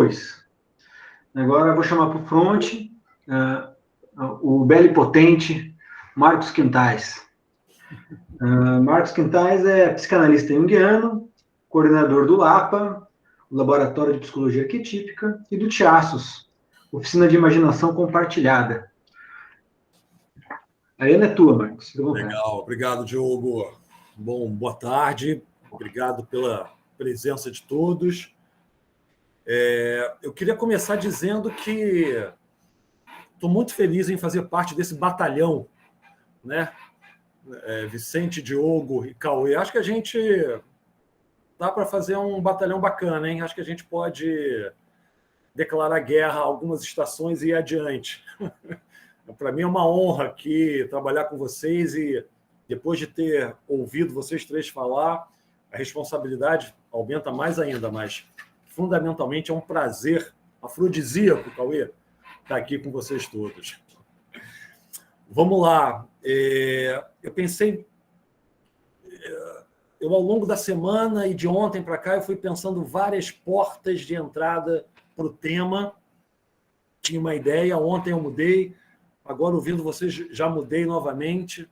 Dois. Agora eu vou chamar para o front o belo e potente Marcos Quintais. Marcos Quintais é psicanalista junguiano, coordenador do LAPA, o Laboratório de Psicologia Arquetípica, e do TIASSOS, Oficina de Imaginação Compartilhada. A Ana é tua, Marcos. Legal, obrigado, Diogo. Bom, boa tarde, obrigado pela presença de todos. Eu queria começar dizendo que estou muito feliz em fazer parte desse batalhão, né? Vicente, Diogo e Cauê. Acho que a gente dá para fazer um batalhão bacana, hein? Acho que a gente pode declarar guerra a algumas estações e ir adiante. Para mim é uma honra aqui trabalhar com vocês e, depois de ter ouvido vocês três falar, a responsabilidade aumenta mais ainda, mas fundamentalmente é um prazer afrodisíaco, Cauê, estar aqui com vocês todos. Vamos lá. Eu pensei... Eu, ao longo da semana e de ontem para cá, eu fui pensando várias portas de entrada para o tema. Tinha uma ideia, ontem eu mudei, agora, ouvindo vocês, já mudei novamente.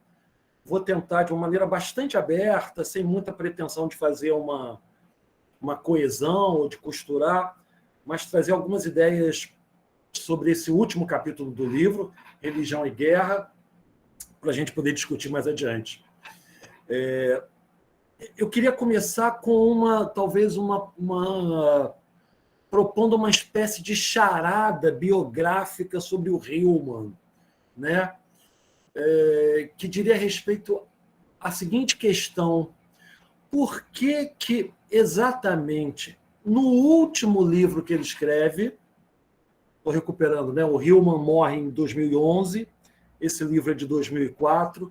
Vou tentar, de uma maneira bastante aberta, sem muita pretensão de fazer uma coesão ou de costurar, mas trazer algumas ideias sobre esse último capítulo do livro, Religião e Guerra, para a gente poder discutir mais adiante. Eu queria começar com propondo uma espécie de charada biográfica sobre o Hillman, né? Que diria respeito à seguinte questão: por que exatamente no último livro que ele escreve, estou recuperando, né? O Hillman morre em 2011, esse livro é de 2004,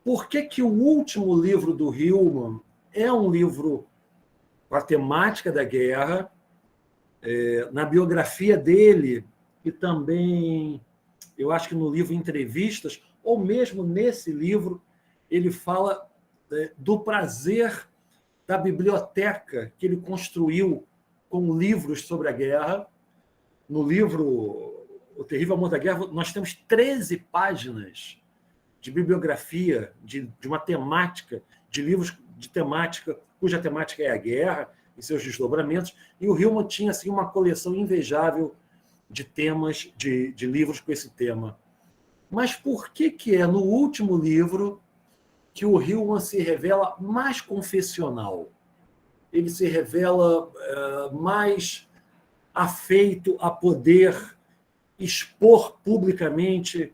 por que o último livro do Hillman é um livro com a temática da guerra? Na biografia dele, e também, eu acho que no livro Entrevistas, ou mesmo nesse livro, ele fala do prazer da biblioteca que ele construiu com livros sobre a guerra. No livro O Terrível Amor da Guerra, nós temos 13 páginas de bibliografia, de uma temática, de livros de temática, cuja temática é a guerra e seus desdobramentos, e o Hillman tinha assim, uma coleção invejável de temas, de livros com esse tema. Mas por que é no último livro que o Hillman se revela mais confessional? Ele se revela mais afeito a poder expor publicamente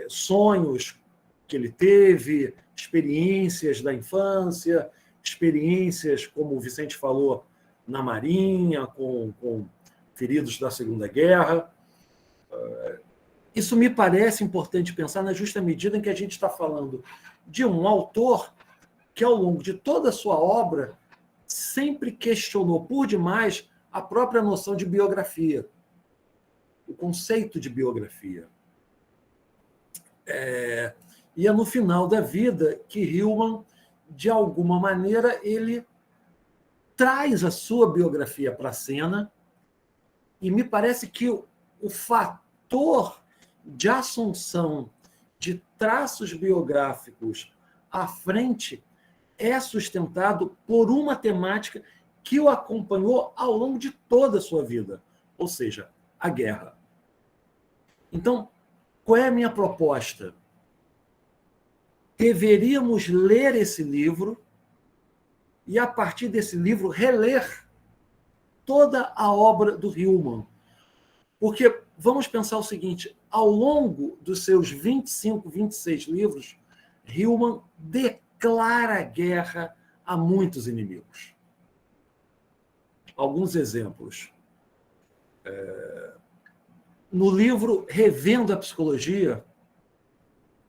sonhos que ele teve, experiências da infância, experiências, como o Vicente falou, na Marinha, com feridos da Segunda Guerra. Isso me parece importante pensar na justa medida em que a gente está falando de um autor que, ao longo de toda a sua obra, sempre questionou por demais a própria noção de biografia, o conceito de biografia. E é no final da vida que Hillman, de alguma maneira, ele traz a sua biografia para a cena, e me parece que o fator de assunção de traços biográficos à frente é sustentado por uma temática que o acompanhou ao longo de toda a sua vida, ou seja, a guerra. Então, qual é a minha proposta? Deveríamos ler esse livro e, a partir desse livro, reler toda a obra do Hillman. Porque vamos pensar o seguinte: ao longo dos seus 25, 26 livros, Hillman declara guerra a muitos inimigos. Alguns exemplos. No livro Revendo a Psicologia,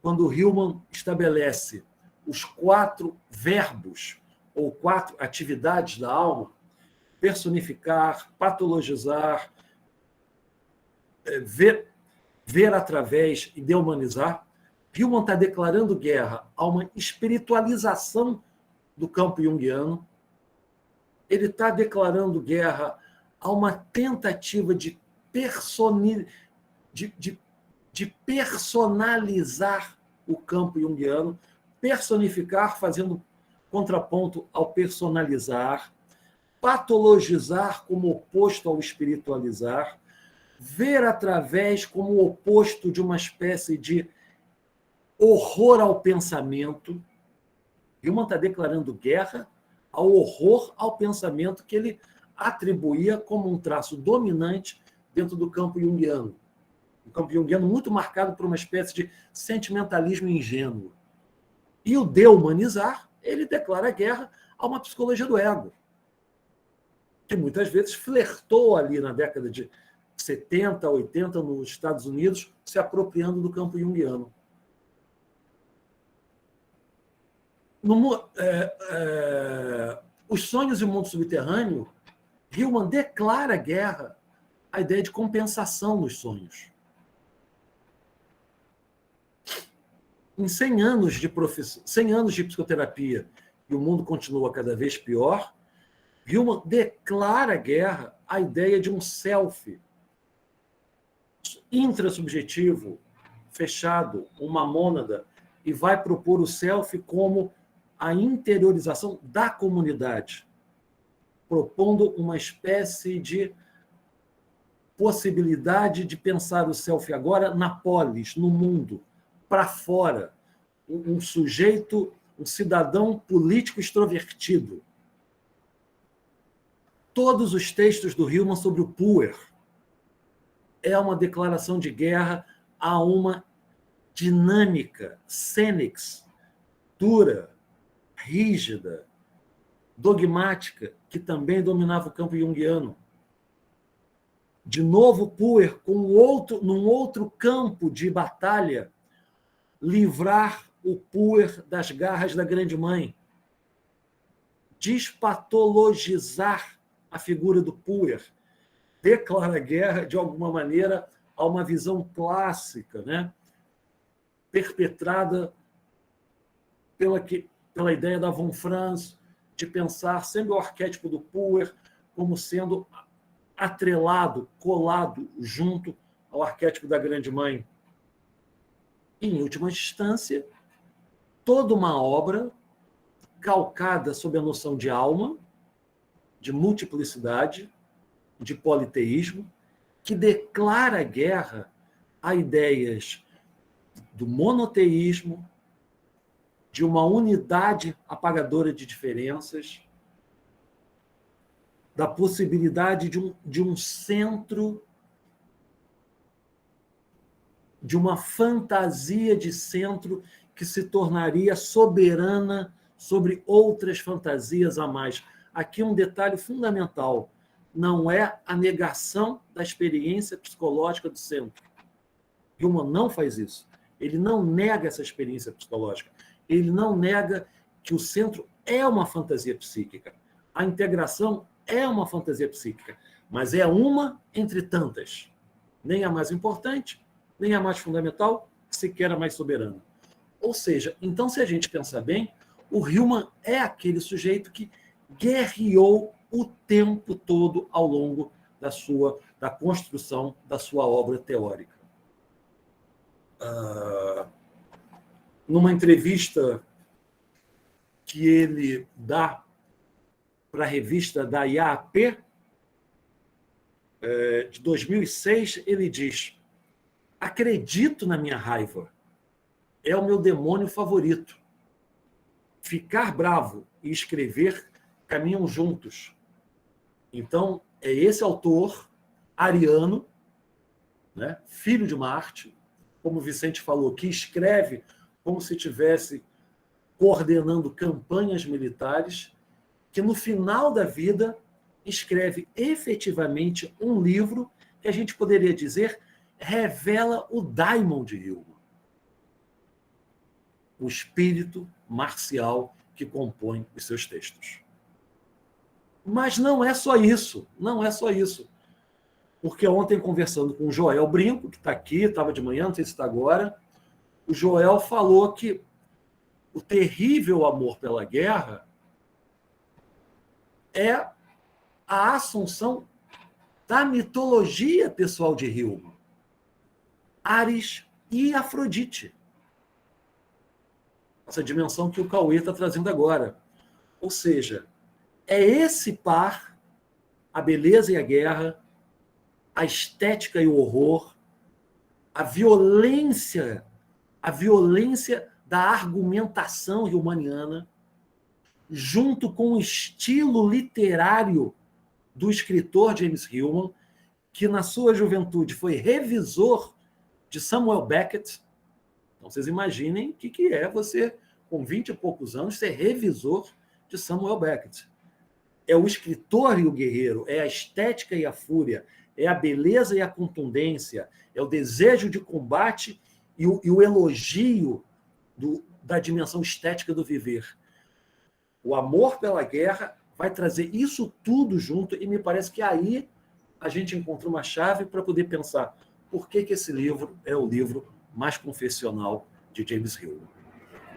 quando Hillman estabelece os 4 verbos ou 4 atividades da alma: personificar, patologizar, ver através e dehumanizar, Hillman está declarando guerra a uma espiritualização do campo junguiano, ele está declarando guerra há uma tentativa de personalizar o campo junguiano, personificar, fazendo contraponto ao personalizar, patologizar como oposto ao espiritualizar, ver através como oposto de uma espécie de horror ao pensamento. Hillman está declarando guerra ao horror ao pensamento que ele atribuía como um traço dominante dentro do campo junguiano. Um campo junguiano muito marcado por uma espécie de sentimentalismo ingênuo. E o de-humanizar, ele declara guerra a uma psicologia do ego, que muitas vezes flertou ali na década de 70, 80, nos Estados Unidos, se apropriando do campo junguiano. Os Sonhos e o Mundo Subterrâneo, Hillman declara guerra à ideia de compensação nos sonhos. Em 100 anos de psicoterapia, e o mundo continua cada vez pior, Hillman declara guerra à ideia de um self intrasubjetivo, fechado, uma mônada, e vai propor o self como a interiorização da comunidade, propondo uma espécie de possibilidade de pensar o self agora na polis, no mundo, para fora, um sujeito, um cidadão político extrovertido. Todos os textos do Hillman sobre o puer é uma declaração de guerra a uma dinâmica, cênix, dura, rígida, dogmática, que também dominava o campo junguiano. De novo, o puer, num outro campo de batalha, livrar o puer das garras da grande mãe, despatologizar a figura do puer, declara guerra, de alguma maneira, a uma visão clássica, né? Perpetrada pela ideia da Von Franz, de pensar sempre o arquétipo do puer como sendo atrelado, colado junto ao arquétipo da grande mãe. E, em última instância, toda uma obra calcada sob a noção de alma, de multiplicidade, de politeísmo, que declara guerra a ideias do monoteísmo, de uma unidade apagadora de diferenças, da possibilidade de um centro, de uma fantasia de centro que se tornaria soberana sobre outras fantasias a mais. Aqui um detalhe fundamental: não é a negação da experiência psicológica do centro. Hillman não faz isso. Ele não nega essa experiência psicológica. Ele não nega que o centro é uma fantasia psíquica. A integração é uma fantasia psíquica, mas é uma entre tantas. Nem a mais importante, nem a mais fundamental, sequer a mais soberana. Ou seja, então, se a gente pensar bem, o Hillman é aquele sujeito que guerreou o tempo todo ao longo da construção da sua obra teórica. Numa entrevista que ele dá para a revista da IAP, de 2006, ele diz: acredito na minha raiva, é o meu demônio favorito. Ficar bravo e escrever caminham juntos. Então, é esse autor ariano, né, filho de Marte, como o Vicente falou, que escreve como se estivesse coordenando campanhas militares, que no final da vida escreve efetivamente um livro que a gente poderia dizer revela o daimon de Hillman, o espírito marcial que compõe os seus textos. Mas não é só isso, não é só isso. Porque ontem, conversando com o Joel Brinco, que está aqui, estava de manhã, não sei se está agora, o Joel falou que o terrível amor pela guerra é a assunção da mitologia pessoal de Hillman. Ares e Afrodite. Essa dimensão que o Cauê está trazendo agora. Ou seja, é esse par, a beleza e a guerra, a estética e o horror, a violência da argumentação hillmaniana, junto com o estilo literário do escritor James Hillman, que na sua juventude foi revisor de Samuel Beckett. Então, vocês imaginem o que é você, com 20 e poucos anos, ser revisor de Samuel Beckett. É o escritor e o guerreiro, é a estética e a fúria, é a beleza e a contundência, é o desejo de combate e o elogio da dimensão estética do viver. O amor pela guerra vai trazer isso tudo junto, e me parece que aí a gente encontra uma chave para poder pensar por que esse livro é o livro mais confessional de James Hillman.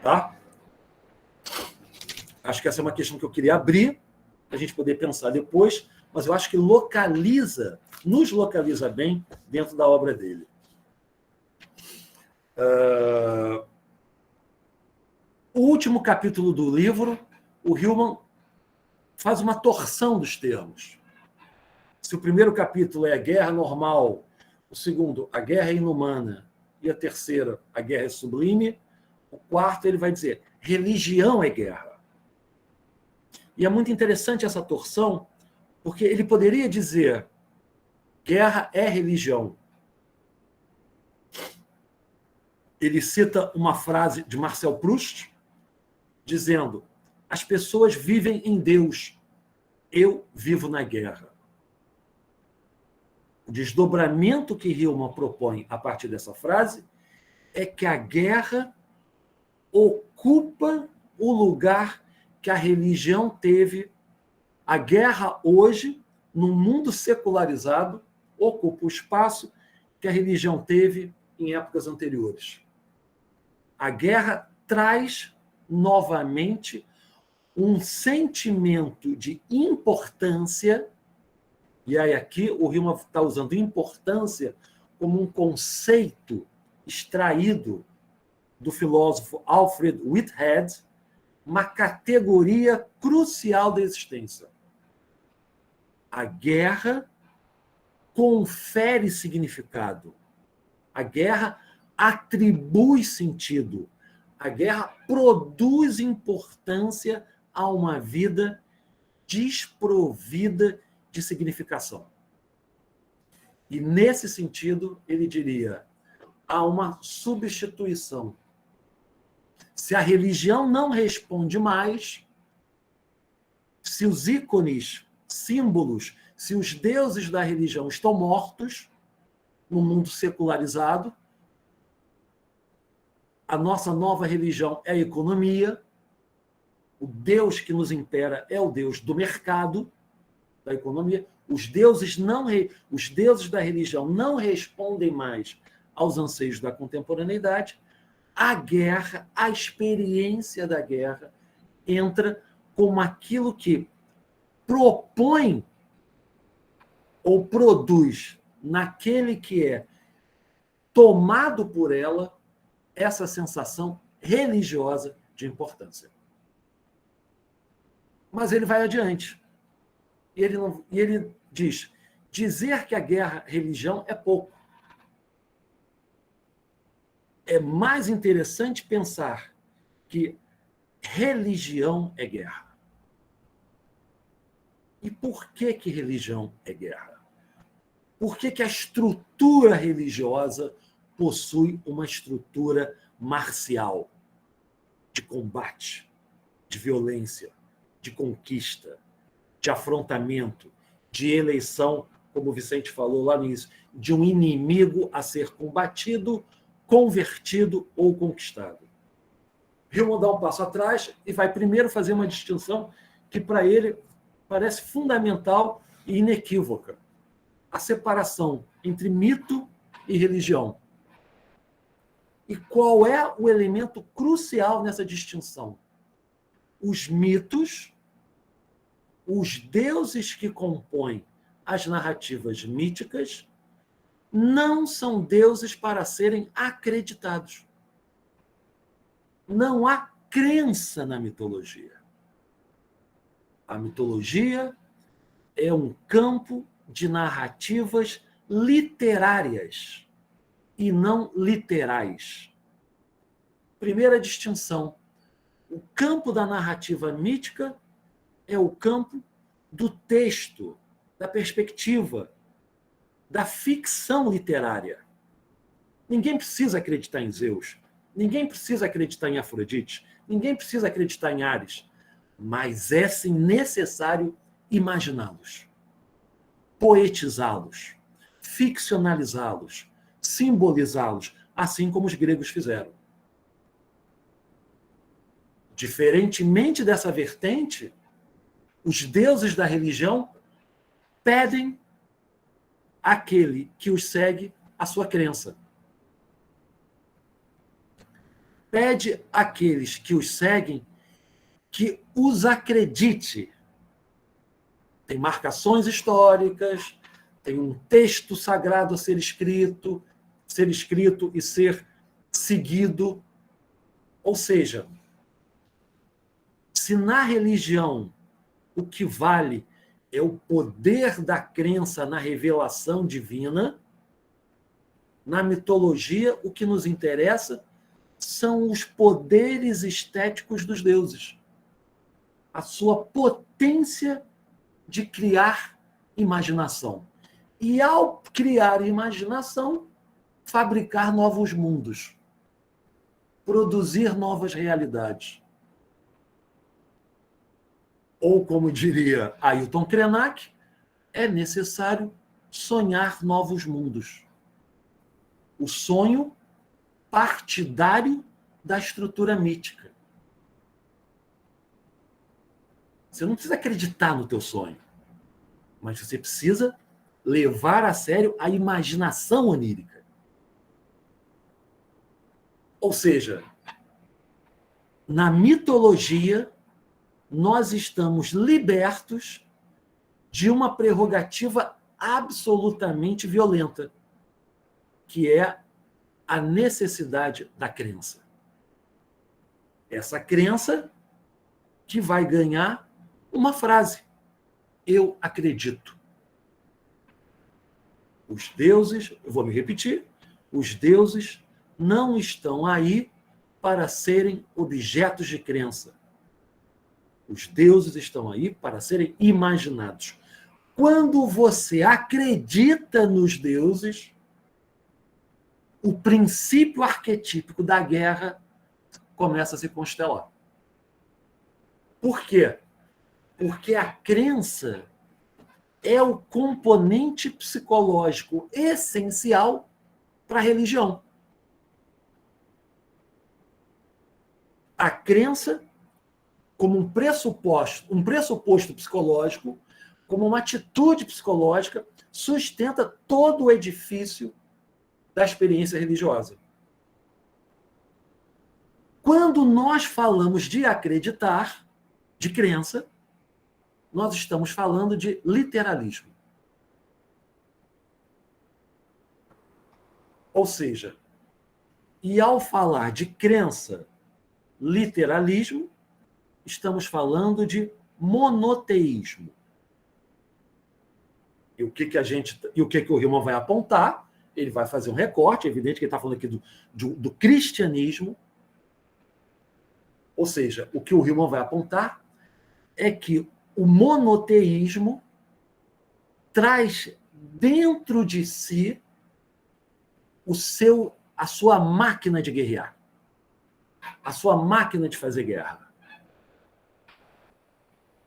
Tá? Acho que essa é uma questão que eu queria abrir, para a gente poder pensar depois, mas eu acho que nos localiza bem dentro da obra dele. O último capítulo do livro, o Hillman faz uma torção dos termos. Se o primeiro capítulo é a guerra normal, o segundo, a guerra é inumana, e a terceira, a guerra é sublime, o quarto ele vai dizer, religião é guerra. E é muito interessante essa torção, porque ele poderia dizer, guerra é religião. Ele cita uma frase de Marcel Proust, dizendo, as pessoas vivem em Deus, eu vivo na guerra. O desdobramento que Hillman propõe a partir dessa frase é que a guerra ocupa o lugar que a religião teve. A guerra hoje, no mundo secularizado, ocupa o espaço que a religião teve em épocas anteriores. A guerra traz novamente um sentimento de importância, e aí aqui o Hillman está usando importância como um conceito extraído do filósofo Alfred Whitehead, uma categoria crucial da existência. A guerra confere significado. A guerra atribui sentido. A guerra produz importância a uma vida desprovida de significação. E, nesse sentido, ele diria, há uma substituição. Se a religião não responde mais, se os ícones, símbolos, se os deuses da religião estão mortos no mundo secularizado, a nossa nova religião é a economia, o Deus que nos impera é o Deus do mercado, da economia. Os deuses da religião não respondem mais aos anseios da contemporaneidade. A guerra, a experiência da guerra, entra como aquilo que propõe ou produz naquele que é tomado por ela essa sensação religiosa de importância. Mas ele vai adiante. E ele diz, dizer que a guerra é religião é pouco. É mais interessante pensar que religião é guerra. E por que religião é guerra? Por que a estrutura religiosa possui uma estrutura marcial, de combate, de violência, de conquista, de afrontamento, de eleição, como o Vicente falou lá no início, de um inimigo a ser combatido, convertido ou conquistado. Hillman dá um passo atrás e vai primeiro fazer uma distinção que, para ele, parece fundamental e inequívoca. A separação entre mito e religião. E qual é o elemento crucial nessa distinção? Os mitos, os deuses que compõem as narrativas míticas não são deuses para serem acreditados. Não há crença na mitologia. A mitologia é um campo de narrativas literárias e não literais. Primeira distinção: o campo da narrativa mítica é o campo do texto, da perspectiva, da ficção literária. Ninguém precisa acreditar em Zeus, ninguém precisa acreditar em Afrodite, ninguém precisa acreditar em Ares, mas é sim necessário imaginá-los, poetizá-los, ficcionalizá-los, simbolizá-los, assim como os gregos fizeram. Diferentemente dessa vertente, os deuses da religião pedem àquele que os segue a sua crença. Pede àqueles que os seguem que os acredite. Tem marcações históricas, tem um texto sagrado a ser escrito e ser seguido. Ou seja, se na religião o que vale é o poder da crença na revelação divina, na mitologia o que nos interessa são os poderes estéticos dos deuses, a sua potência de criar imaginação. E, ao criar imaginação, fabricar novos mundos, produzir novas realidades. Ou, como diria Ailton Krenak, é necessário sonhar novos mundos. O sonho partidário da estrutura mítica. Você não precisa acreditar no teu sonho, mas você precisa levar a sério a imaginação onírica. Ou seja, na mitologia, nós estamos libertos de uma prerrogativa absolutamente violenta, que é a necessidade da crença. Essa crença que vai ganhar uma frase: eu acredito. Os deuses, eu vou me repetir, os deuses não estão aí para serem objetos de crença. Os deuses estão aí para serem imaginados. Quando você acredita nos deuses, o princípio arquetípico da guerra começa a se constelar. Por quê? Porque a crença é o componente psicológico essencial para a religião. A crença, como um pressuposto psicológico, como uma atitude psicológica, sustenta todo o edifício da experiência religiosa. Quando nós falamos de acreditar, de crença, nós estamos falando de literalismo. Ou seja, e ao falar de crença, literalismo, estamos falando de monoteísmo. E o que o Hillman vai apontar? Ele vai fazer um recorte, é evidente que ele está falando aqui do cristianismo. Ou seja, o que o Hillman vai apontar é que o monoteísmo traz dentro de si a sua máquina de guerrear, a sua máquina de fazer guerra.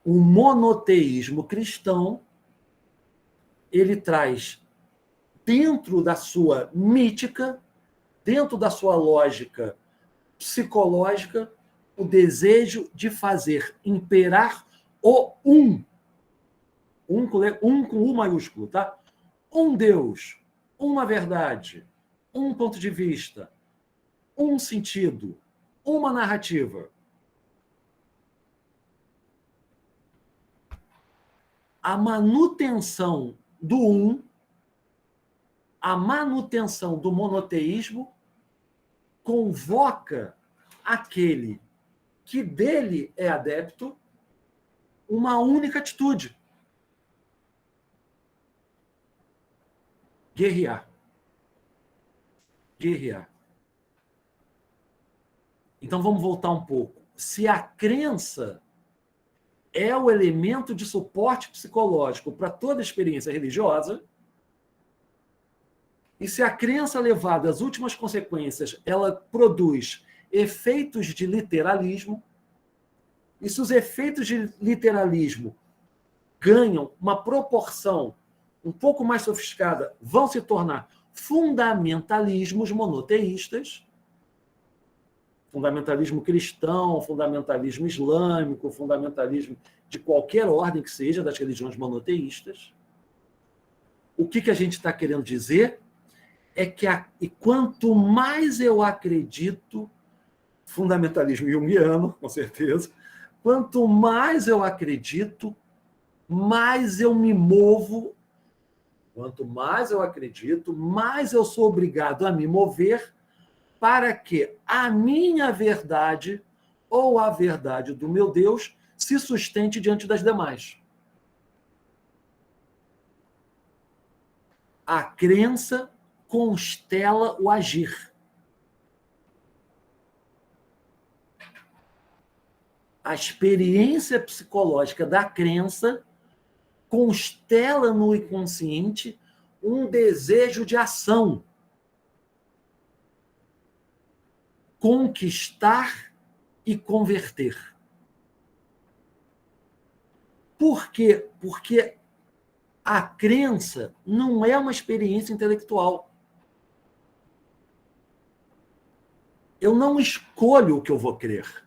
O monoteísmo cristão, ele traz dentro da sua mítica, dentro da sua lógica psicológica, o desejo de fazer imperar o um com U maiúsculo, tá? Um Deus, uma verdade, um ponto de vista, um sentido, uma narrativa. A manutenção do um, a manutenção do monoteísmo, convoca aquele que dele é adepto uma única atitude: guerrear. Guerrear. Então vamos voltar um pouco. Se a crença é o elemento de suporte psicológico para toda experiência religiosa, e se a crença levada às últimas consequências, ela produz efeitos de literalismo, e se os efeitos de literalismo ganham uma proporção um pouco mais sofisticada, vão se tornar fundamentalismos monoteístas, fundamentalismo cristão, fundamentalismo islâmico, fundamentalismo de qualquer ordem que seja, das religiões monoteístas. O que a gente está querendo dizer é que e quanto mais eu acredito, fundamentalismo junguiano, com certeza, quanto mais eu acredito, mais eu me movo. Quanto mais eu acredito, mais eu sou obrigado a me mover para que a minha verdade ou a verdade do meu Deus se sustente diante das demais. A crença constela o agir. A experiência psicológica da crença constela no inconsciente um desejo de ação. Conquistar e converter. Por quê? Porque a crença não é uma experiência intelectual. Eu não escolho o que eu vou crer.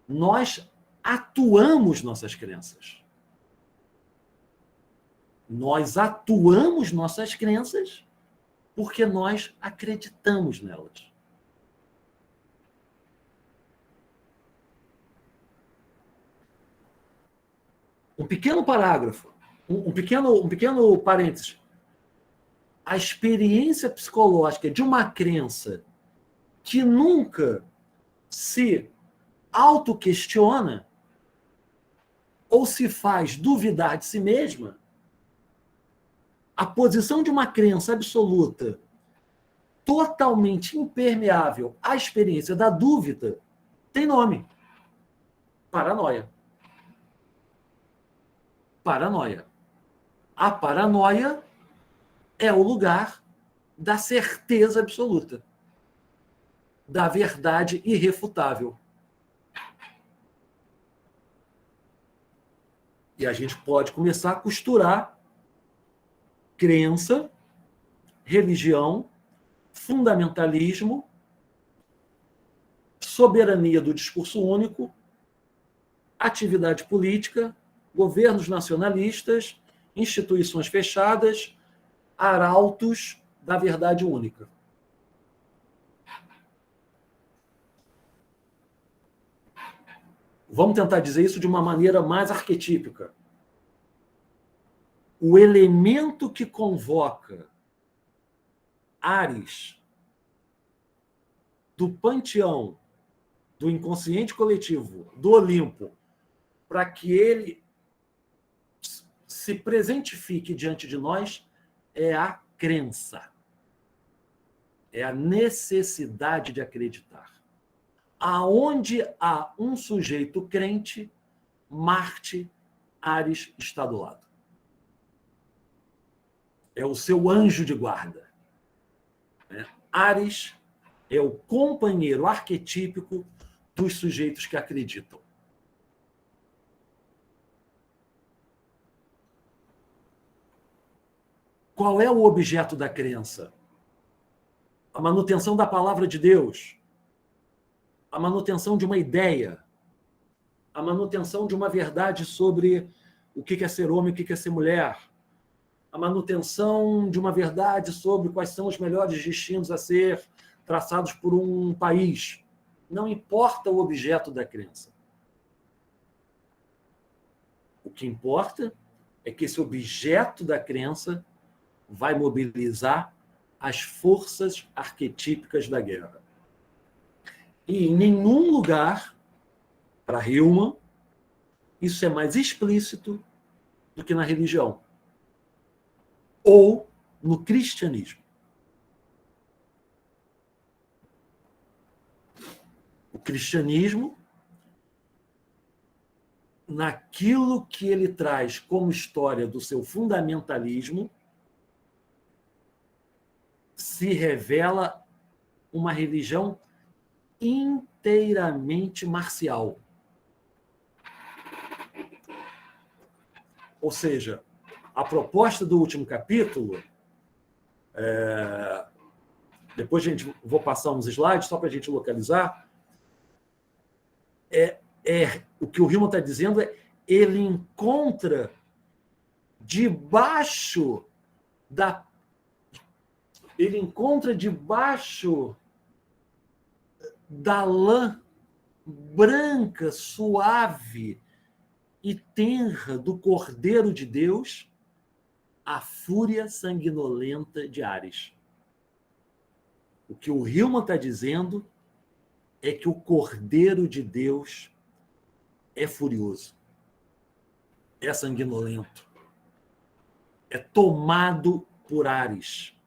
Nós atuamos nossas crenças. Nós atuamos nossas crenças porque nós acreditamos nelas. Um pequeno parágrafo, um pequeno parênteses. A experiência psicológica de uma crença que nunca se autoquestiona ou se faz duvidar de si mesma, a posição de uma crença absoluta totalmente impermeável à experiência da dúvida tem nome: paranoia. Paranoia. A paranoia é o lugar da certeza absoluta, da verdade irrefutável. E a gente pode começar a costurar crença, religião, fundamentalismo, soberania do discurso único, atividade política, governos nacionalistas, instituições fechadas, arautos da verdade única. Vamos tentar dizer isso de uma maneira mais arquetípica. O elemento que convoca Ares do panteão, do inconsciente coletivo, do Olimpo, para que ele se presentifique diante de nós, é a crença. É a necessidade de acreditar. Aonde há um sujeito crente, Marte, Ares está do lado. É o seu anjo de guarda. Ares é o companheiro arquetípico dos sujeitos que acreditam. Qual é o objeto da crença? A manutenção da palavra de Deus, a manutenção de uma ideia, a manutenção de uma verdade sobre o que é ser homem e o que é ser mulher, a manutenção de uma verdade sobre quais são os melhores destinos a ser traçados por um país. Não importa o objeto da crença. O que importa é que esse objeto da crença vai mobilizar as forças arquetípicas da guerra. E em nenhum lugar, para Hillman, isso é mais explícito do que na religião ou no cristianismo. O cristianismo, naquilo que ele traz como história do seu fundamentalismo, se revela uma religião inteiramente marcial. Ou seja, a proposta do último capítulo, depois vou passar uns slides só para a gente localizar, o que o Hillman está dizendo ele encontra debaixo da lã branca, suave e tenra do Cordeiro de Deus a fúria sanguinolenta de Ares. O que o Hillman está dizendo é que o Cordeiro de Deus é furioso, é sanguinolento, é tomado por Ares.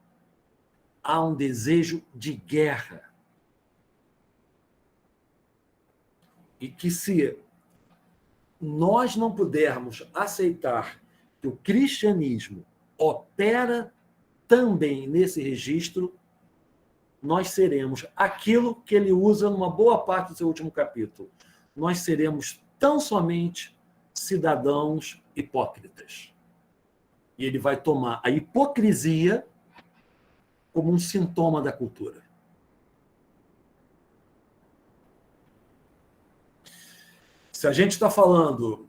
Há um desejo de guerra. E que se nós não pudermos aceitar que o cristianismo opera também nesse registro, nós seremos aquilo que ele usa numa boa parte do seu último capítulo. Nós seremos tão somente cidadãos hipócritas. E ele vai tomar a hipocrisia como um sintoma da cultura. Se a gente está falando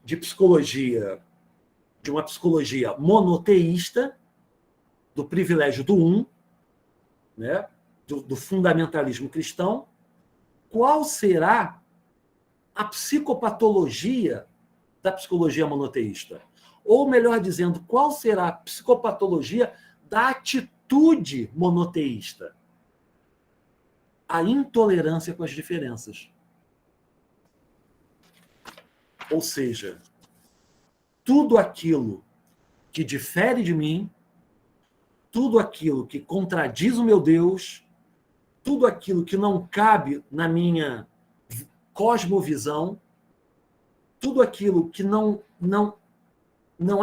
de psicologia, de uma psicologia monoteísta, do privilégio do um, né, do fundamentalismo cristão, qual será a psicopatologia da psicologia monoteísta? Ou, melhor dizendo, qual será a psicopatologia da atitude monoteísta? A intolerância com as diferenças. Ou seja, tudo aquilo que difere de mim, tudo aquilo que contradiz o meu Deus, tudo aquilo que não cabe na minha cosmovisão, tudo aquilo que não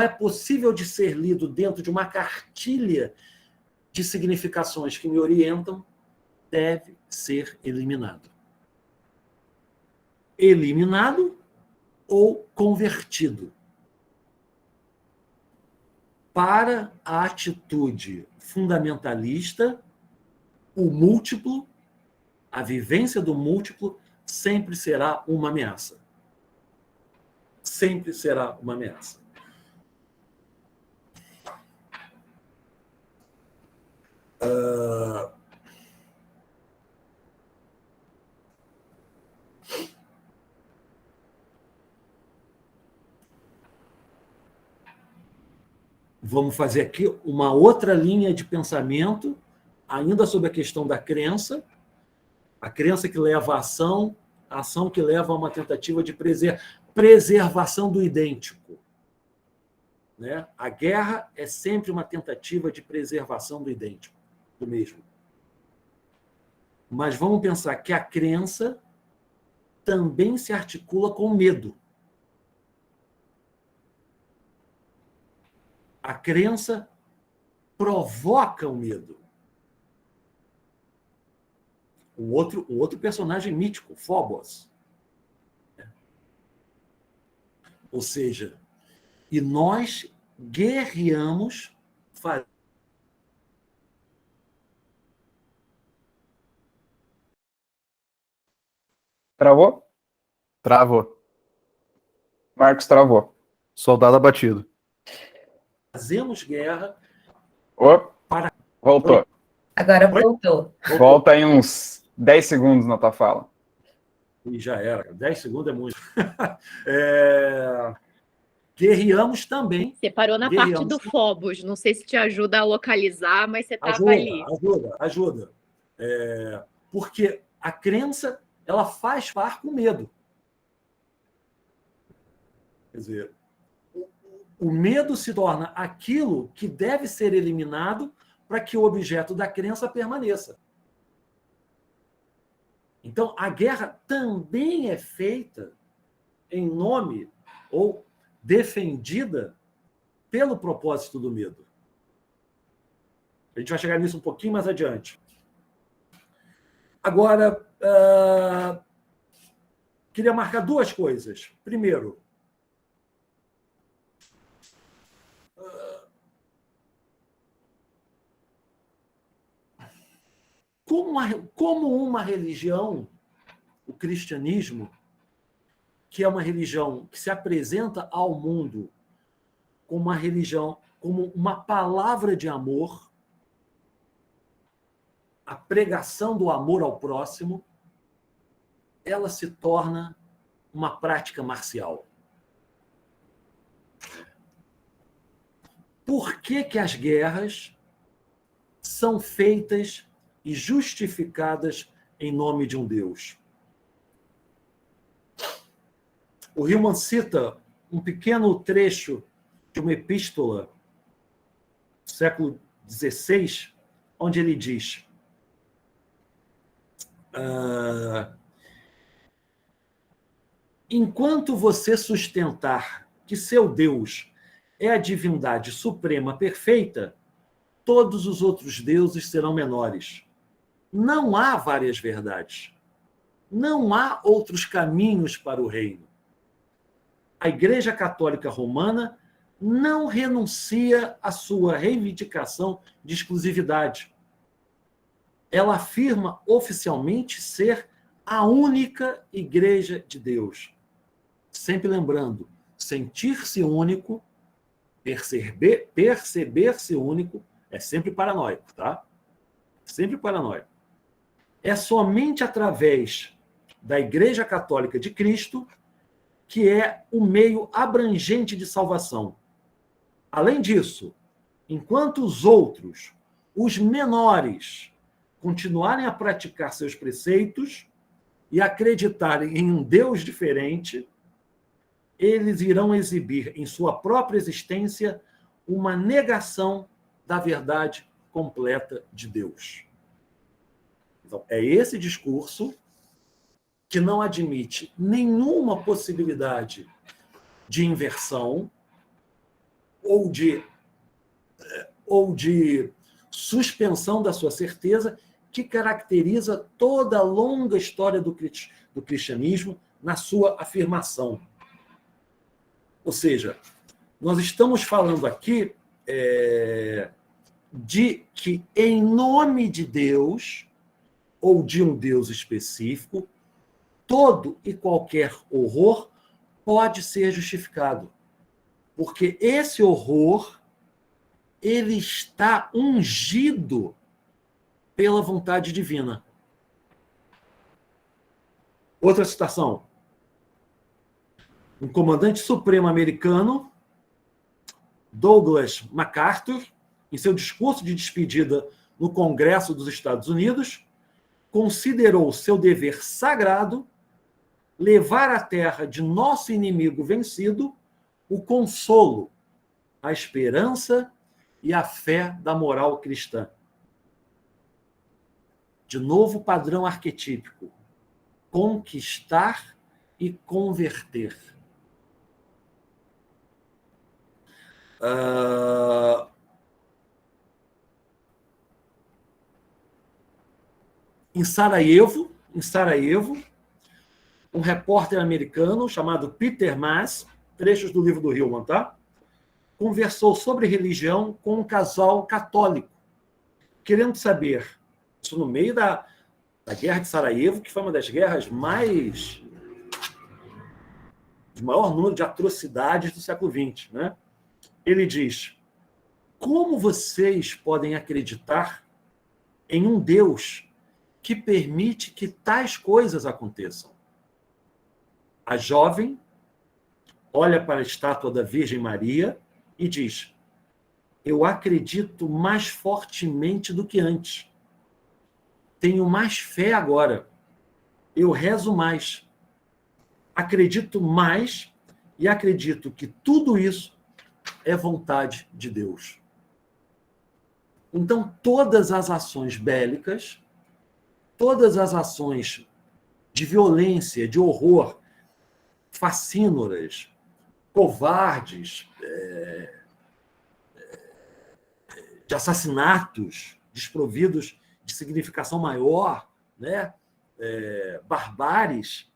é possível de ser lido dentro de uma cartilha de significações que me orientam, deve ser eliminado. Eliminado ou convertido para a atitude fundamentalista. O múltiplo, a vivência do múltiplo, sempre será uma ameaça. Sempre será uma ameaça. Vamos fazer aqui uma outra linha de pensamento, ainda sobre a questão da crença, a crença que leva à ação, a ação que leva a uma tentativa de preservação do idêntico. Né? A guerra é sempre uma tentativa de preservação do idêntico, do mesmo. Mas vamos pensar que a crença também se articula com o medo. A crença provoca o medo. O outro personagem mítico, Phobos. Ou seja, e nós guerreamos. Travou? Travou. Marcos travou. Soldado abatido. Fazemos guerra. Opa, voltou. Agora voltou. Volta aí uns 10 segundos na tua fala. E já era. 10 segundos é muito. guerreamos também. Você parou na parte do Phobos. Não sei se te ajuda a localizar, mas você estava ali. Ajuda. Porque a crença, ela faz par com medo. Quer dizer, o medo se torna aquilo que deve ser eliminado para que o objeto da crença permaneça. Então, a guerra também é feita em nome ou defendida pelo propósito do medo. A gente vai chegar nisso um pouquinho mais adiante. Agora, queria marcar duas coisas. Primeiro, como uma religião, o cristianismo, que é uma religião que se apresenta ao mundo como uma religião, como uma palavra de amor, a pregação do amor ao próximo, ela se torna uma prática marcial. Por que que as guerras são feitas e justificadas em nome de um Deus? O Hillman cita um pequeno trecho de uma epístola do século XVI, onde ele diz: enquanto você sustentar que seu Deus é a divindade suprema perfeita, todos os outros deuses serão menores. Não há várias verdades. Não há outros caminhos para o reino. A Igreja Católica Romana não renuncia à sua reivindicação de exclusividade. Ela afirma oficialmente ser a única Igreja de Deus. Sempre lembrando, sentir-se único, perceber-se único, é sempre paranoico, tá? Sempre paranoico. É somente através da Igreja Católica de Cristo que é o meio abrangente de salvação. Além disso, enquanto os outros, os menores, continuarem a praticar seus preceitos e acreditarem em um Deus diferente, eles irão exibir em sua própria existência uma negação da verdade completa de Deus. Então, é esse discurso que não admite nenhuma possibilidade de inversão ou de suspensão da sua certeza, que caracteriza toda a longa história do cristianismo na sua afirmação. Ou seja, nós estamos falando aqui de que, em nome de Deus, ou de um Deus específico, todo e qualquer horror pode ser justificado. Porque esse horror, ele está ungido pela vontade divina. Outra citação. Um comandante supremo americano, Douglas MacArthur, em seu discurso de despedida no Congresso dos Estados Unidos, considerou seu dever sagrado levar à terra de nosso inimigo vencido o consolo, a esperança e a fé da moral cristã. De novo, padrão arquetípico: conquistar e converter. Em Sarajevo, um repórter americano chamado Peter Maas, trechos do livro do Hillman, tá? Conversou sobre religião com um casal católico, querendo saber, isso no meio da Guerra de Sarajevo, que foi uma das guerras de maior número de atrocidades do século XX, né? Ele diz: como vocês podem acreditar em um Deus que permite que tais coisas aconteçam? A jovem olha para a estátua da Virgem Maria e diz: eu acredito mais fortemente do que antes. Tenho mais fé agora. Eu rezo mais. Acredito mais e acredito que tudo isso é vontade de Deus. Então, todas as ações bélicas, todas as ações de violência, de horror, facínoras, covardes, de assassinatos desprovidos de significação maior, né? Barbáries,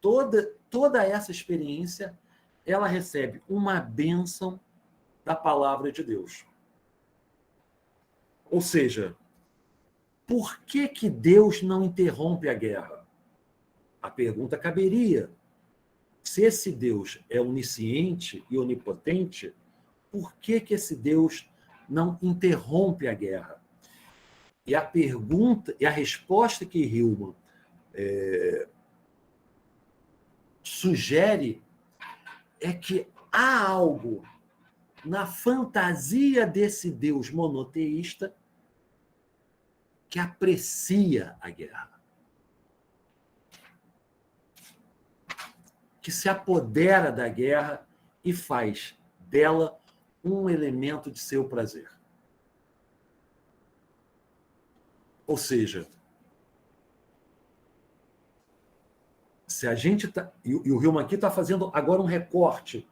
toda essa experiência, ela recebe uma bênção da palavra de Deus. Ou seja, por que Deus não interrompe a guerra? A pergunta caberia: se esse Deus é onisciente e onipotente, por que esse Deus não interrompe a guerra? E a pergunta, e a resposta que Hillman sugere é que há algo na fantasia desse Deus monoteísta que aprecia a guerra, que se apodera da guerra e faz dela um elemento de seu prazer. Ou seja, se a gente está... E o Hillman aqui está fazendo agora um recorte,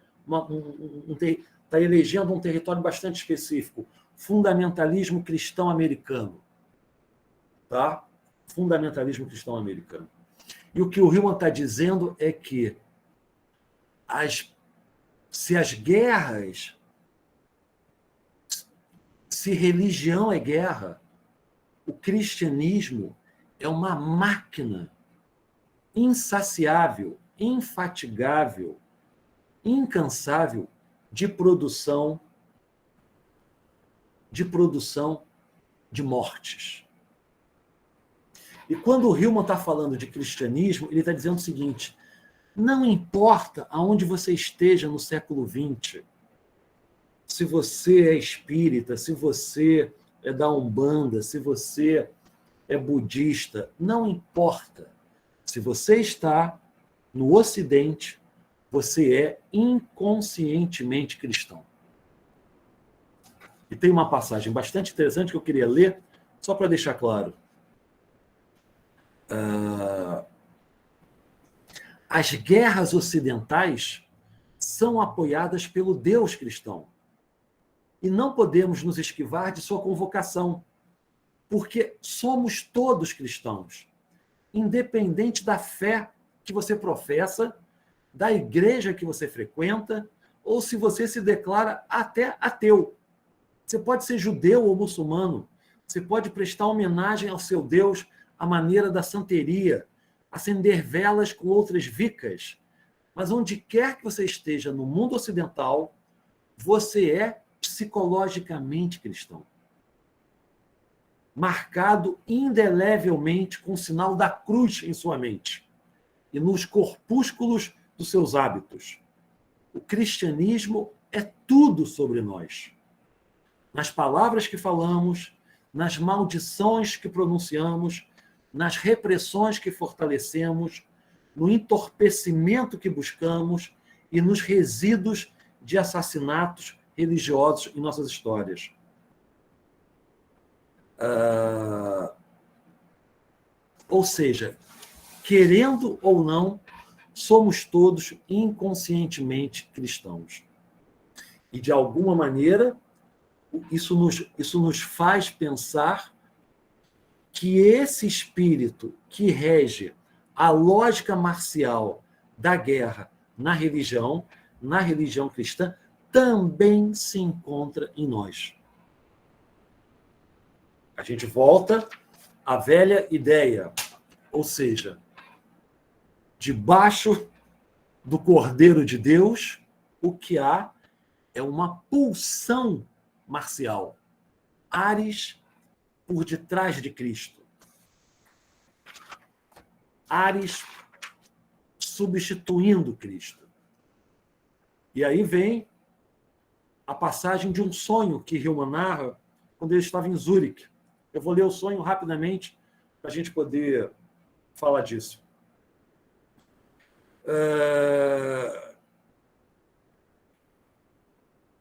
está elegendo um território bastante específico, fundamentalismo cristão americano. Tá? Fundamentalismo cristão americano. E o que o Hillman está dizendo é que se as guerras, se religião é guerra, o cristianismo é uma máquina insaciável, infatigável, incansável de produção de mortes. E quando o Hillman está falando de cristianismo, ele está dizendo o seguinte: não importa aonde você esteja no século XX, se você é espírita, se você é da Umbanda, se você é budista, não importa. Se você está no Ocidente, você é inconscientemente cristão. E tem uma passagem bastante interessante que eu queria ler, só para deixar claro. As guerras ocidentais são apoiadas pelo Deus cristão. E não podemos nos esquivar de sua convocação, porque somos todos cristãos, independente da fé que você professa, da igreja que você frequenta, ou se você se declara até ateu. Você pode ser judeu ou muçulmano, você pode prestar homenagem ao seu Deus à maneira da santeria, acender velas com outras vicas, mas onde quer que você esteja no mundo ocidental, você é psicologicamente cristão. Marcado indelevelmente com o sinal da cruz em sua mente e nos corpúsculos dos seus hábitos. O cristianismo é tudo sobre nós. Nas palavras que falamos, nas maldições que pronunciamos, nas repressões que fortalecemos, no entorpecimento que buscamos e nos resíduos de assassinatos religiosos em nossas histórias. Ou seja, querendo ou não, somos todos inconscientemente cristãos. E, de alguma maneira, isso nos faz pensar que esse espírito que rege a lógica marcial da guerra na religião cristã, também se encontra em nós. A gente volta à velha ideia, ou seja, debaixo do Cordeiro de Deus, o que há é uma pulsão marcial. Ares por detrás de Cristo. Ares substituindo Cristo. E aí vem a passagem de um sonho que Hillman narra quando ele estava em Zurique. Eu vou ler o sonho rapidamente para a gente poder falar disso.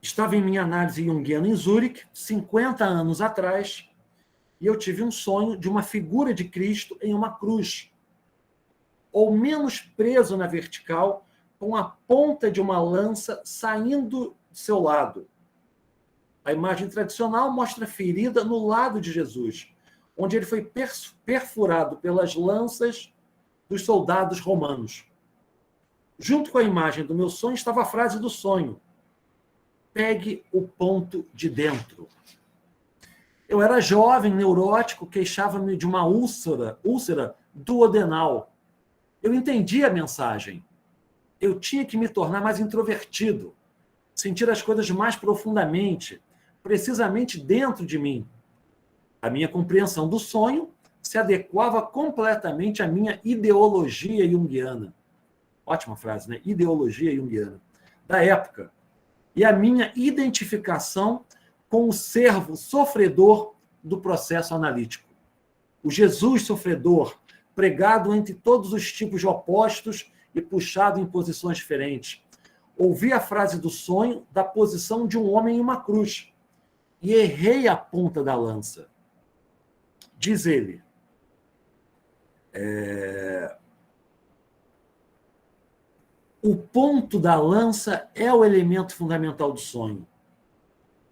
Estava em minha análise junguiana em Zurique, 50 anos atrás, e eu tive um sonho de uma figura de Cristo em uma cruz, ou menos preso na vertical, com a ponta de uma lança saindo do seu lado. A imagem tradicional mostra a ferida no lado de Jesus, onde ele foi perfurado pelas lanças dos soldados romanos. Junto com a imagem do meu sonho estava a frase do sonho: pegue o ponto de dentro. Eu era jovem, neurótico, queixava-me de uma úlcera duodenal. Eu entendi a mensagem. Eu tinha que me tornar mais introvertido, sentir as coisas mais profundamente, precisamente dentro de mim. A minha compreensão do sonho se adequava completamente à minha ideologia junguiana. Ótima frase, né? Ideologia junguiana. Da época. E a minha identificação com o servo sofredor do processo analítico. O Jesus sofredor, pregado entre todos os tipos de opostos e puxado em posições diferentes. Ouvi a frase do sonho da posição de um homem em uma cruz e errei a ponta da lança. Diz ele, o ponto da lança é o elemento fundamental do sonho.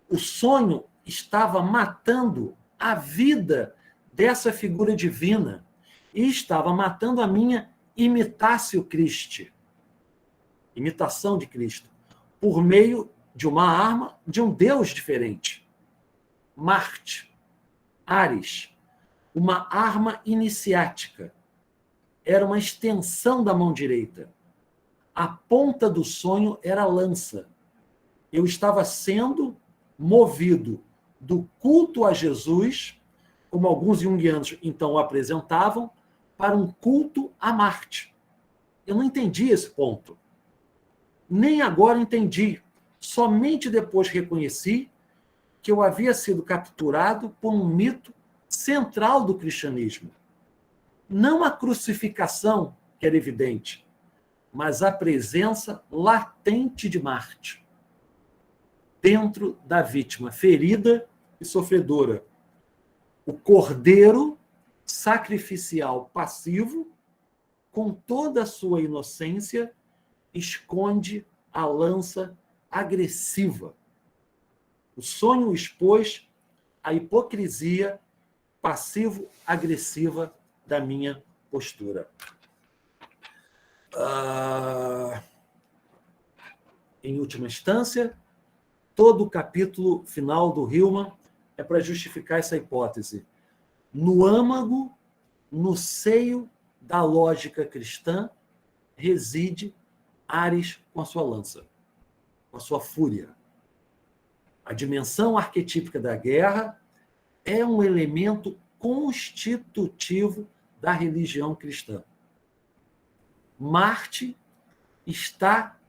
O sonho estava matando a vida dessa figura divina e estava matando a minha imitatio Christi, imitação de Cristo, por meio de uma arma de um Deus diferente. Marte, Ares, uma arma iniciática. Era uma extensão da mão direita. A ponta do sonho era a lança. Eu estava sendo movido do culto a Jesus, como alguns junguianos então o apresentavam, para um culto a Marte. Eu não entendi esse ponto. Nem agora entendi. Somente depois reconheci que eu havia sido capturado por um mito central do cristianismo. Não a crucificação, que era evidente, mas a presença latente de Marte dentro da vítima ferida e sofredora. O cordeiro sacrificial passivo, com toda a sua inocência, esconde a lança agressiva. O sonho expôs a hipocrisia passivo-agressiva da minha postura. Em última instância, todo o capítulo final do Hillman é para justificar essa hipótese. No âmago, no seio da lógica cristã, reside Ares com a sua lança, com a sua fúria. A dimensão arquetípica da guerra é um elemento constitutivo da religião cristã. Marte está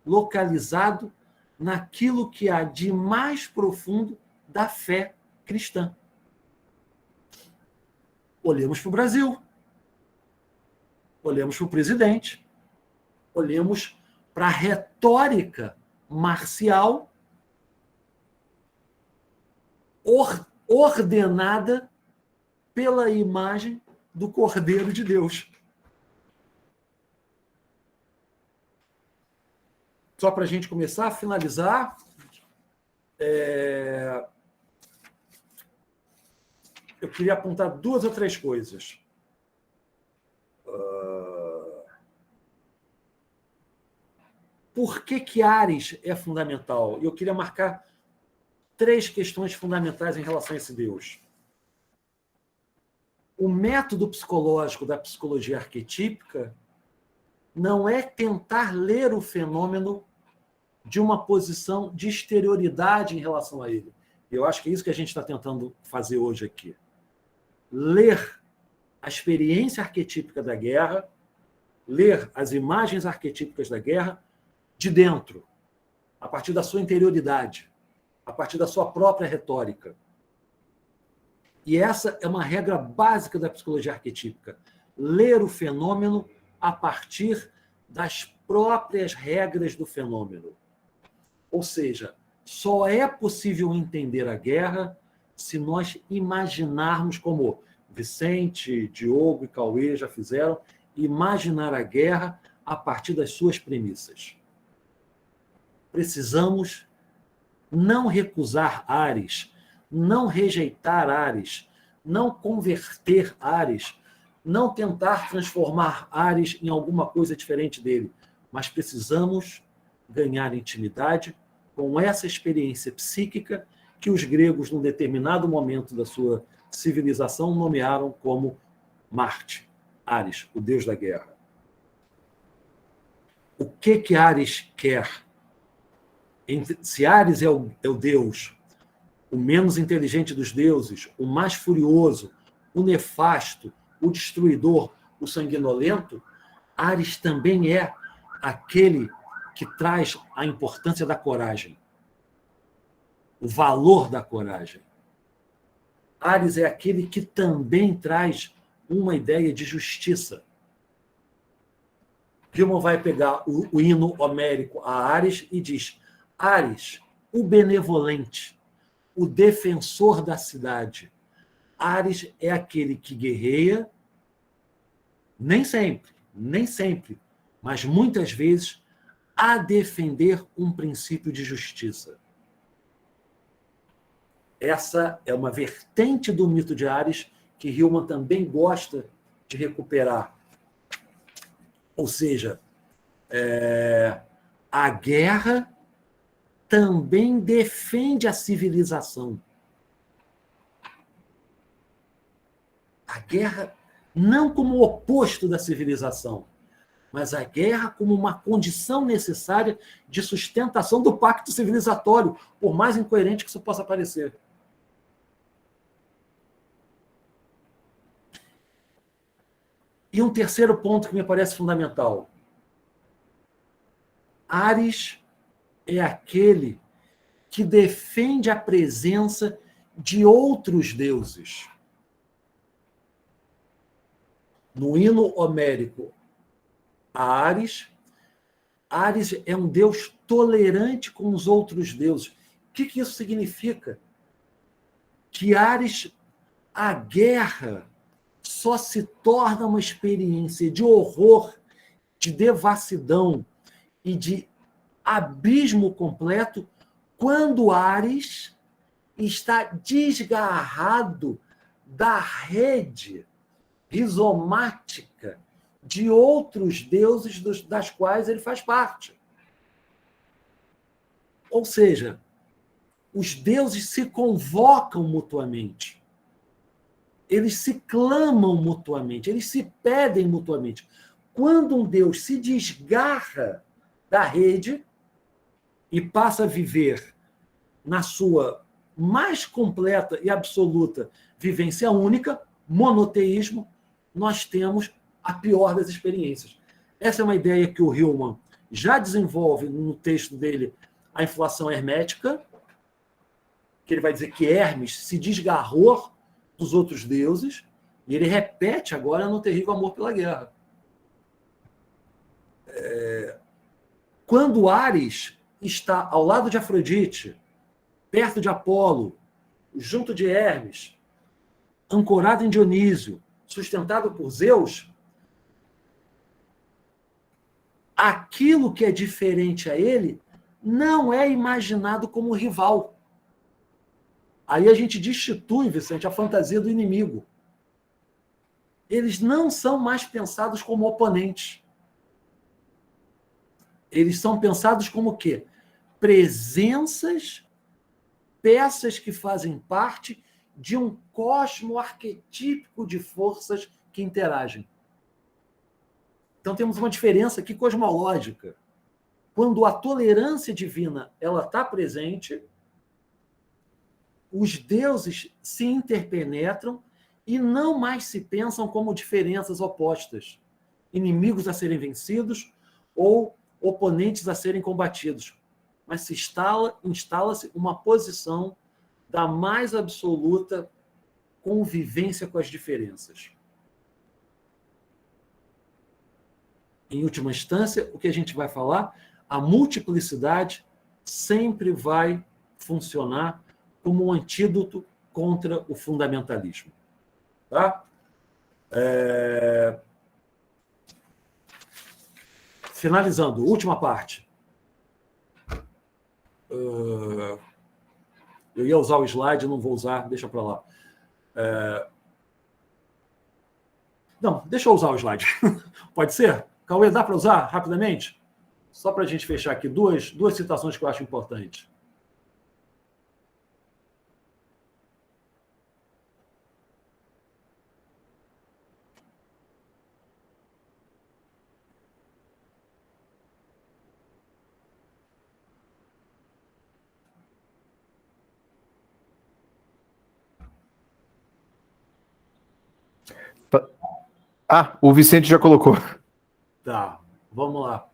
localizado naquilo que há de mais profundo da fé cristã. Olhemos para o Brasil, olhemos para o presidente, olhemos para a retórica marcial ordenada pela imagem do Cordeiro de Deus. Só para a gente começar a finalizar, eu queria apontar 2 ou 3 coisas. Por que Ares é fundamental? Eu queria marcar 3 questões fundamentais em relação a esse Deus. O método psicológico da psicologia arquetípica não é tentar ler o fenômeno de uma posição de exterioridade em relação a ele. Eu acho que é isso que a gente está tentando fazer hoje aqui. Ler a experiência arquetípica da guerra, ler as imagens arquetípicas da guerra de dentro, a partir da sua interioridade, a partir da sua própria retórica. E essa é uma regra básica da psicologia arquetípica. Ler o fenômeno a partir das próprias regras do fenômeno. Ou seja, só é possível entender a guerra se nós imaginarmos, como Vicente, Diogo e Cauê já fizeram, imaginar a guerra a partir das suas premissas. Precisamos não recusar Ares, não rejeitar Ares, não converter Ares, não tentar transformar Ares em alguma coisa diferente dele, mas precisamos ganhar intimidade com essa experiência psíquica que os gregos, num determinado momento da sua civilização, nomearam como Marte, Ares, o deus da guerra. O que Ares quer? Se Ares é o deus, o menos inteligente dos deuses, o mais furioso, o nefasto, o destruidor, o sanguinolento, Ares também é aquele que traz a importância da coragem, o valor da coragem. Ares é aquele que também traz uma ideia de justiça. Gilman vai pegar o hino homérico a Ares e diz: Ares, o benevolente, o defensor da cidade. Ares é aquele que guerreia, nem sempre, mas muitas vezes, a defender um princípio de justiça. Essa é uma vertente do mito de Ares que Hillman também gosta de recuperar. Ou seja, a guerra também defende a civilização. A guerra não como o oposto da civilização, mas a guerra como uma condição necessária de sustentação do pacto civilizatório, por mais incoerente que isso possa parecer. E um terceiro ponto que me parece fundamental. Ares é aquele que defende a presença de outros deuses. No hino homérico a Ares, Ares é um deus tolerante com os outros deuses. O que isso significa? Que Ares, a guerra, só se torna uma experiência de horror, de devassidão e de abismo completo quando Ares está desgarrado da rede rizomática de outros deuses das quais ele faz parte. Ou seja, os deuses se convocam mutuamente. Eles se clamam mutuamente, eles se pedem mutuamente. Quando um deus se desgarra da rede e passa a viver na sua mais completa e absoluta vivência única, monoteísmo, nós temos a pior das experiências. Essa é uma ideia que o Hillman já desenvolve no texto dele, A Inflação Hermética, que ele vai dizer que Hermes se desgarrou dos outros deuses, e ele repete agora no Terrível Amor pela Guerra. Quando Ares está ao lado de Afrodite, perto de Apolo, junto de Hermes, ancorado em Dionísio, sustentado por Zeus, aquilo que é diferente a ele não é imaginado como rival. Aí a gente destitui, Vicente, a fantasia do inimigo. Eles não são mais pensados como oponentes. Eles são pensados como o quê? Presenças, peças que fazem parte de um cosmo arquetípico de forças que interagem. Então temos uma diferença aqui cosmológica. Quando a tolerância divina ela está presente, os deuses se interpenetram e não mais se pensam como diferenças opostas, inimigos a serem vencidos ou oponentes a serem combatidos, mas instala-se uma posição da mais absoluta convivência com as diferenças. Em última instância, o que a gente vai falar, a multiplicidade sempre vai funcionar como um antídoto contra o fundamentalismo. Tá? Finalizando, última parte. Eu ia usar o slide, não vou usar, deixa para lá. Não, deixa eu usar o slide. Pode ser? Cauê, dá para usar rapidamente? Só para a gente fechar aqui duas citações que eu acho importantes. Ah, o Vicente já colocou. Tá, vamos lá.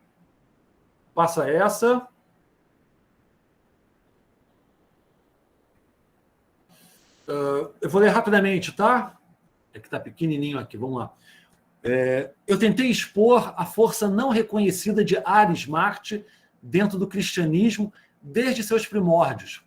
Passa essa. Eu vou ler rapidamente, tá? É que está pequenininho aqui, vamos lá. Eu tentei expor a força não reconhecida de Ares Marte dentro do cristianismo desde seus primórdios.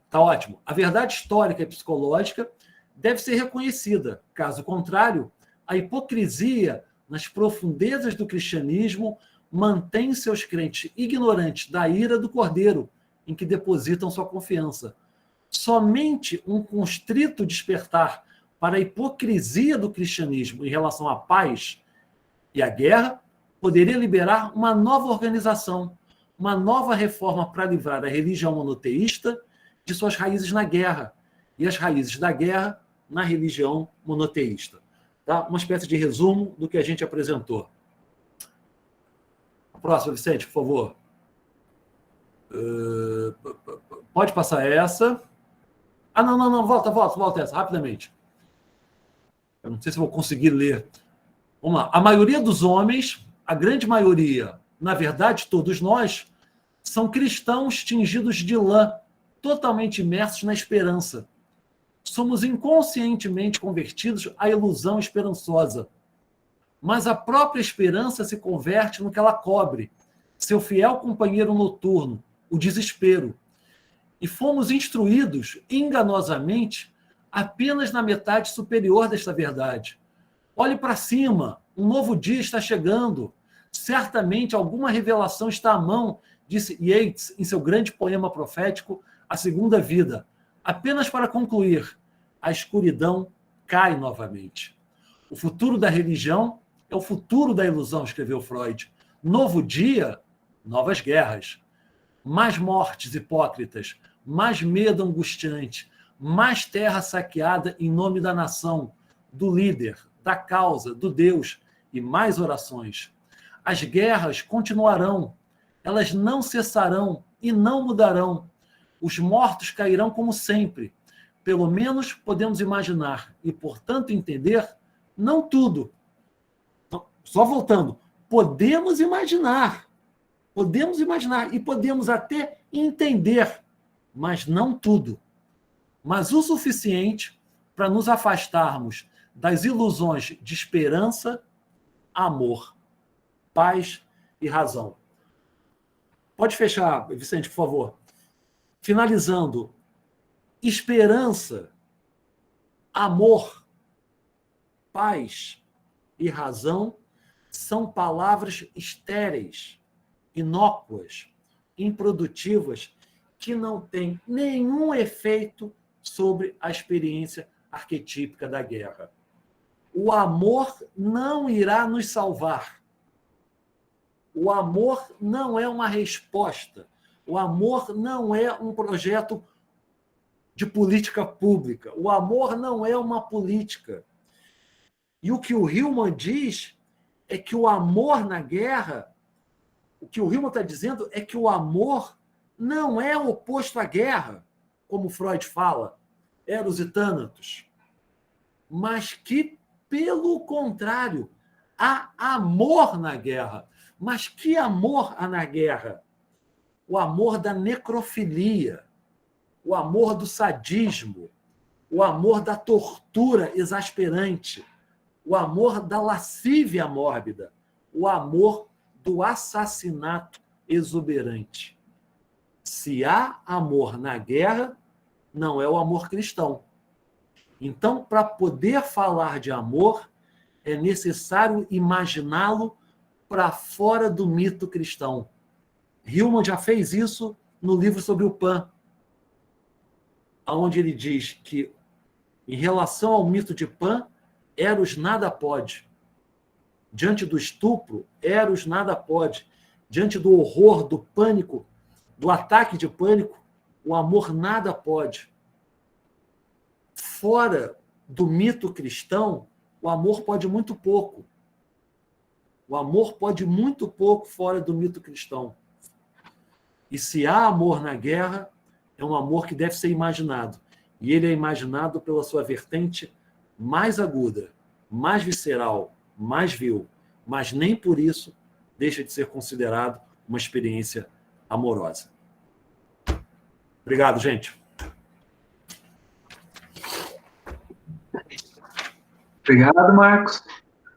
Tá ótimo. A verdade histórica e psicológica deve ser reconhecida. Caso contrário, a hipocrisia nas profundezas do cristianismo mantém seus crentes ignorantes da ira do Cordeiro, em que depositam sua confiança. Somente um constrito despertar para a hipocrisia do cristianismo em relação à paz e à guerra poderia liberar uma nova organização, uma nova reforma para livrar a religião monoteísta de suas raízes na guerra e as raízes da guerra na religião monoteísta. Tá? Uma espécie de resumo do que a gente apresentou. Próximo, Vicente, por favor. Pode passar essa. Não, volta essa, rapidamente. Eu não sei se vou conseguir ler. Vamos lá. A maioria dos homens, a grande maioria, na verdade, todos nós, são cristãos tingidos de lã, totalmente imersos na esperança. Somos inconscientemente convertidos à ilusão esperançosa. Mas a própria esperança se converte no que ela cobre, seu fiel companheiro noturno, o desespero. E fomos instruídos, enganosamente, apenas na metade superior desta verdade. Olhe para cima, um novo dia está chegando. Certamente alguma revelação está à mão, disse Yeats em seu grande poema profético, A Segunda Vida. Apenas para concluir, a escuridão cai novamente. O futuro da religião é o futuro da ilusão, escreveu Freud. Novo dia, novas guerras. Mais mortes hipócritas, mais medo angustiante, mais terra saqueada em nome da nação, do líder, da causa, do Deus, e mais orações. As guerras continuarão, elas não cessarão e não mudarão. Os mortos cairão como sempre. Pelo menos podemos imaginar e, portanto, entender, não tudo. Só voltando, podemos imaginar e podemos até entender, mas não tudo. Mas o suficiente para nos afastarmos das ilusões de esperança, amor, paz e razão. Pode fechar, Vicente, por favor. Finalizando, esperança, amor, paz e razão são palavras estéreis, inócuas, improdutivas, que não têm nenhum efeito sobre a experiência arquetípica da guerra. O amor não irá nos salvar. O amor não é uma resposta. O amor não é um projeto de política pública. O amor não é uma política. E o que o Hillman diz é que o amor na guerra, o que o Hillman está dizendo é que o amor não é oposto à guerra, como Freud fala, Eros e Thanatos, mas que, pelo contrário, há amor na guerra. Mas que amor há na guerra? o amor da necrofilia, o amor do sadismo, o amor da tortura exasperante, o amor da lascívia mórbida, o amor do assassinato exuberante. Se há amor na guerra, não é o amor cristão. Então, para poder falar de amor, é necessário imaginá-lo para fora do mito cristão. Hillman já fez isso no livro sobre o Pan, onde ele diz que, em relação ao mito de Pan, Eros nada pode. Diante do estupro, Eros nada pode. Diante do horror, do pânico, do ataque de pânico, o amor nada pode. Fora do mito cristão, o amor pode muito pouco. O amor pode muito pouco fora do mito cristão. E se há amor na guerra, é um amor que deve ser imaginado. E ele é imaginado pela sua vertente mais aguda, mais visceral, mais vil. Mas nem por isso deixa de ser considerado uma experiência amorosa. Obrigado, gente. Obrigado, Marcos.